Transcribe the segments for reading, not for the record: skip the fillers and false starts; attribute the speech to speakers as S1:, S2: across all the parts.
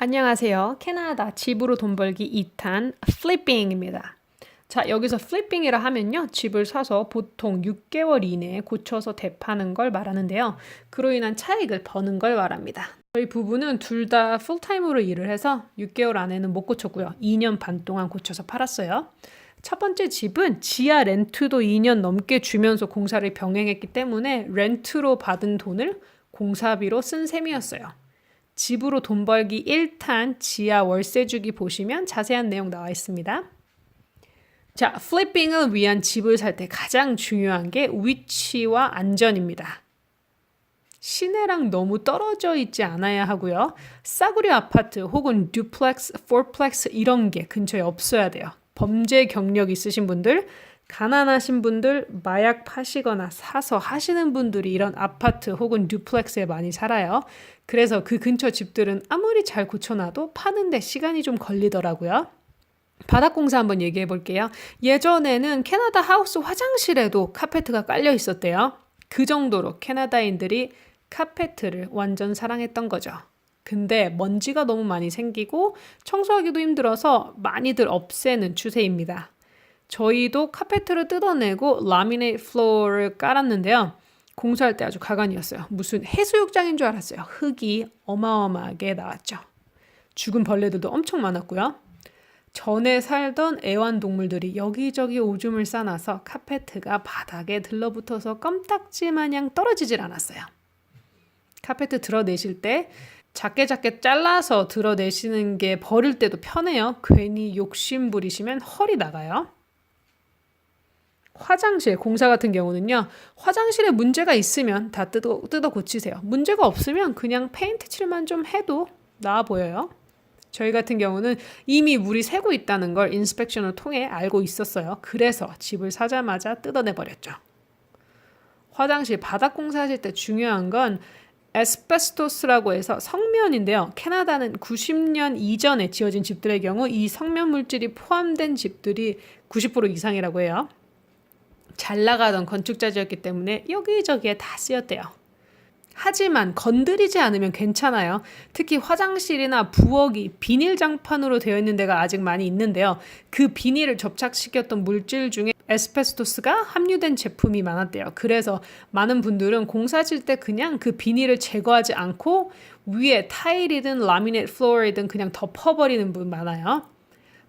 S1: 안녕하세요. 캐나다 집으로 돈 벌기 2탄 플리핑입니다. 자, 여기서 플리핑이라 하면요. 집을 사서 보통 6개월 이내에 고쳐서 되파는 걸 말하는데요. 그로 인한 차익을 버는 걸 말합니다. 저희 부부는 둘 다 풀타임으로 일을 해서 6개월 안에는 못 고쳤고요. 2년 반 동안 고쳐서 팔았어요. 첫 번째 집은 지하 렌트도 2년 넘게 주면서 공사를 병행했기 때문에 렌트로 받은 돈을 공사비로 쓴 셈이었어요. 집으로 돈 벌기 1탄 지하 월세 주기 보시면 자세한 내용 나와 있습니다. 자, 플리핑을 위한 집을 살 때 가장 중요한 게 위치와 안전입니다. 시내랑 너무 떨어져 있지 않아야 하고요. 싸구려 아파트 혹은 듀플렉스, 포플렉스 이런 게 근처에 없어야 돼요. 범죄 경력 있으신 분들, 가난하신 분들, 마약 파시거나 사서 하시는 분들이 이런 아파트 혹은 듀플렉스에 많이 살아요. 그래서 그 근처 집들은 아무리 잘 고쳐놔도 파는데 시간이 좀 걸리더라고요. 바닥공사 한번 얘기해 볼게요. 예전에는 캐나다 하우스 화장실에도 카페트가 깔려 있었대요. 그 정도로 캐나다인들이 카페트를 완전 사랑했던 거죠. 근데 먼지가 너무 많이 생기고 청소하기도 힘들어서 많이들 없애는 추세입니다. 저희도 카페트를 뜯어내고 라미네이트 플로어를 깔았는데요. 공사할 때 아주 가관이었어요. 무슨 해수욕장인 줄 알았어요. 흙이 어마어마하게 나왔죠. 죽은 벌레들도 엄청 많았고요. 전에 살던 애완동물들이 여기저기 오줌을 싸놔서 카페트가 바닥에 들러붙어서 껌딱지 마냥 떨어지질 않았어요. 카페트 드러내실 때 작게 잘라서 드러내시는 게 버릴 때도 편해요. 괜히 욕심 부리시면 헐이 나가요. 화장실, 공사 같은 경우는요. 화장실에 문제가 있으면 다 뜯어 고치세요. 문제가 없으면 그냥 페인트 칠만 좀 해도 나아 보여요. 저희 같은 경우는 이미 물이 새고 있다는 걸 인스펙션을 통해 알고 있었어요. 그래서 집을 사자마자 뜯어내버렸죠. 화장실 바닥 공사하실 때 중요한 건 에스베스토스라고 해서 성면인데요. 캐나다는 90년 이전에 지어진 집들의 경우 이 성면 물질이 포함된 집들이 90% 이상이라고 해요. 잘 나가던 건축자재였기 때문에 여기저기에 다 쓰였대요. 하지만 건드리지 않으면 괜찮아요. 특히 화장실이나 부엌이 비닐 장판으로 되어 있는 데가 아직 많이 있는데요. 그 비닐을 접착시켰던 물질 중에 에스베스토스가 함유된 제품이 많았대요. 그래서 많은 분들은 공사질 때 그냥 그 비닐을 제거하지 않고 위에 타일이든 라미네이트 플로어이든 그냥 덮어버리는 분 많아요.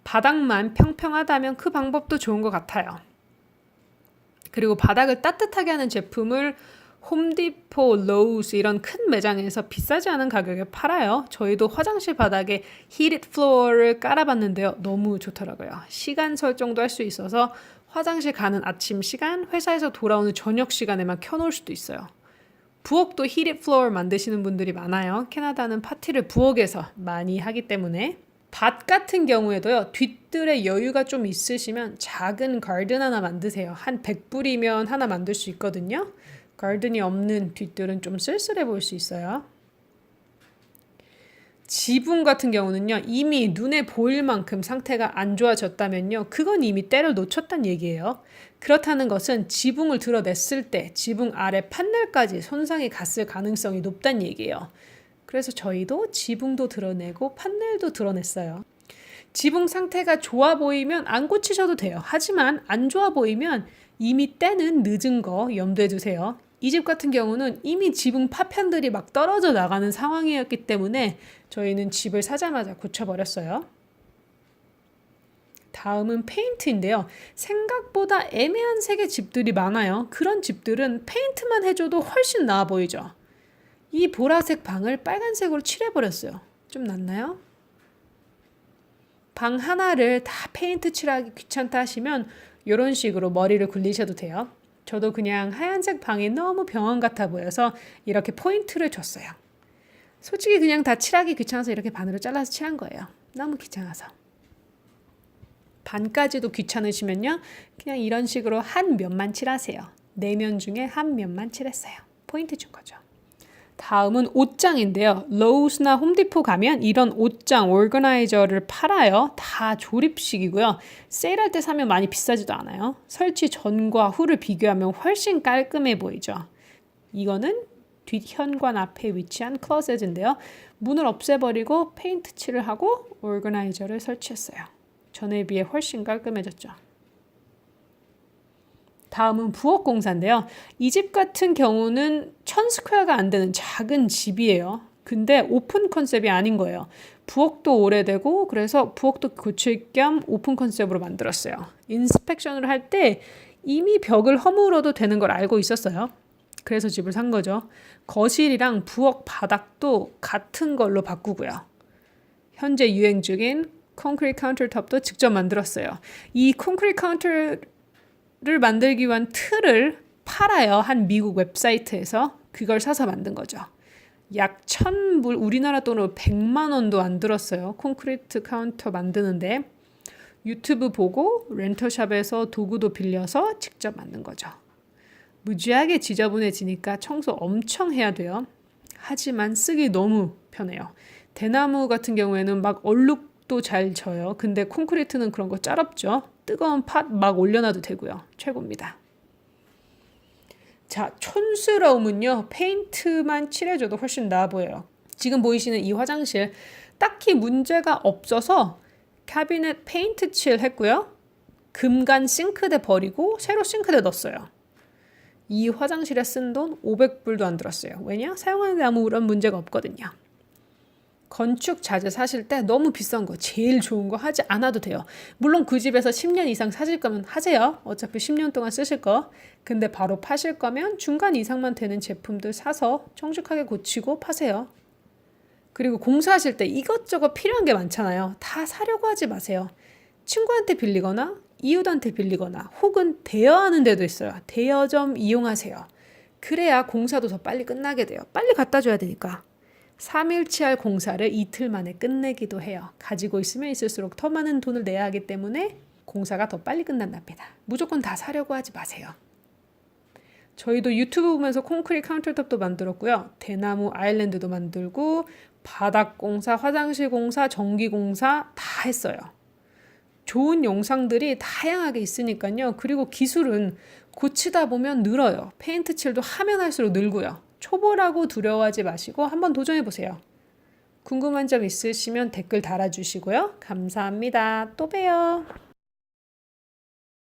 S1: 바닥만 평평하다면 그 방법도 좋은 것 같아요. 그리고 바닥을 따뜻하게 하는 제품을 홈디포, 로우스 이런 큰 매장에서 비싸지 않은 가격에 팔아요. 저희도 화장실 바닥에 히릿 플로어를 깔아봤는데요. 너무 좋더라고요. 시간 설정도 할 수 있어서 화장실 가는 아침 시간, 회사에서 돌아오는 저녁 시간에만 켜놓을 수도 있어요. 부엌도 히릿 플로어 만드시는 분들이 많아요. 캐나다는 파티를 부엌에서 많이 하기 때문에. 밭 같은 경우에도요. 뒷뜰에 여유가 좀 있으시면 작은 가든 하나 만드세요. 한 100불이면 하나 만들 수 있거든요. 가든이 없는 뒷뜰은 좀 쓸쓸해 보일 수 있어요. 지붕 같은 경우는요. 이미 눈에 보일 만큼 상태가 안 좋아졌다면요. 그건 이미 때를 놓쳤단 얘기예요. 그렇다는 것은 지붕을 드러냈을 때 지붕 아래 판넬까지 손상이 갔을 가능성이 높단 얘기예요. 그래서 저희도 지붕도 드러내고 판넬도 드러냈어요. 지붕 상태가 좋아 보이면 안 고치셔도 돼요. 하지만 안 좋아 보이면 이미 때는 늦은 거 염두에 두세요. 이 집 같은 경우는 이미 지붕 파편들이 막 떨어져 나가는 상황이었기 때문에 저희는 집을 사자마자 고쳐버렸어요. 다음은 페인트인데요. 생각보다 애매한 색의 집들이 많아요. 그런 집들은 페인트만 해줘도 훨씬 나아 보이죠. 이 보라색 방을 빨간색으로 칠해버렸어요. 좀 낫나요? 방 하나를 다 페인트 칠하기 귀찮다 하시면 이런 식으로 머리를 굴리셔도 돼요. 저도 그냥 하얀색 방이 너무 병원 같아 보여서 이렇게 포인트를 줬어요. 솔직히 그냥 다 칠하기 귀찮아서 이렇게 반으로 잘라서 칠한 거예요. 너무 귀찮아서. 반까지도 귀찮으시면요. 그냥 이런 식으로 한 면만 칠하세요. 4면 중에 한 면만 칠했어요. 포인트 준 거죠. 다음은 옷장인데요. 로우스나 홈디포 가면 이런 옷장 오거나이저를 팔아요. 다 조립식이고요. 세일할 때 사면 많이 비싸지도 않아요. 설치 전과 후를 비교하면 훨씬 깔끔해 보이죠. 이거는 뒷현관 앞에 위치한 클로셋인데요. 문을 없애버리고 페인트 칠을 하고 오거나이저를 설치했어요. 전에 비해 훨씬 깔끔해졌죠. 다음은 부엌 공사인데요. 이 집 같은 경우는 1000스퀘어가 안 되는 작은 집이에요. 근데 오픈 컨셉이 아닌 거예요. 부엌도 오래되고 그래서 부엌도 고칠 겸 오픈 컨셉으로 만들었어요. 인스펙션을 할 때 이미 벽을 허물어도 되는 걸 알고 있었어요. 그래서 집을 산 거죠. 거실이랑 부엌 바닥도 같은 걸로 바꾸고요. 현재 유행 중인 콘크리트 카운터톱도 직접 만들었어요. 이 콘크리트 카운터를 만들기 위한 틀을 팔아요. 한 미국 웹사이트에서. 그걸 사서 만든 거죠. 약 1000불, 우리나라 돈으로 100만 원도 안 들었어요. 콘크리트 카운터 만드는데 유튜브 보고 렌터샵에서 도구도 빌려서 직접 만든 거죠. 무지하게 지저분해지니까 청소 엄청 해야 돼요. 하지만 쓰기 너무 편해요. 대나무 같은 경우에는 막 얼룩도 잘 져요. 근데 콘크리트는 그런 거 짤없죠. 뜨거운 팥 막 올려놔도 되고요. 최고입니다. 자, 촌스러움은요. 페인트만 칠해줘도 훨씬 나아 보여요. 지금 보이시는 이 화장실 딱히 문제가 없어서 캐비넷 페인트 칠 했고요. 금간 싱크대 버리고 새로 싱크대 넣었어요. 이 화장실에 쓴 돈 500불도 안 들었어요. 왜냐? 사용하는데 아무런 문제가 없거든요. 건축 자재 사실 때 너무 비싼 거, 제일 좋은 거 하지 않아도 돼요. 물론 그 집에서 10년 이상 사실 거면 하세요. 어차피 10년 동안 쓰실 거. 근데 바로 파실 거면 중간 이상만 되는 제품들 사서 청축하게 고치고 파세요. 그리고 공사하실 때 이것저것 필요한 게 많잖아요. 다 사려고 하지 마세요. 친구한테 빌리거나 이웃한테 빌리거나 혹은 대여하는 데도 있어요. 대여점 이용하세요. 그래야 공사도 더 빨리 끝나게 돼요. 빨리 갖다 줘야 되니까. 3일치 할 공사를 이틀 만에 끝내기도 해요. 가지고 있으면 있을수록 더 많은 돈을 내야 하기 때문에 공사가 더 빨리 끝난답니다. 무조건 다 사려고 하지 마세요. 저희도 유튜브 보면서 콘크리트 카운터톱도 만들었고요. 대나무 아일랜드도 만들고 바닥 공사, 화장실 공사, 전기 공사 다 했어요. 좋은 영상들이 다양하게 있으니까요. 그리고 기술은 고치다 보면 늘어요. 페인트 칠도 하면 할수록 늘고요. 초보라고 두려워하지 마시고 한번 도전해보세요. 궁금한 점 있으시면 댓글 달아주시고요. 감사합니다. 또 봬요.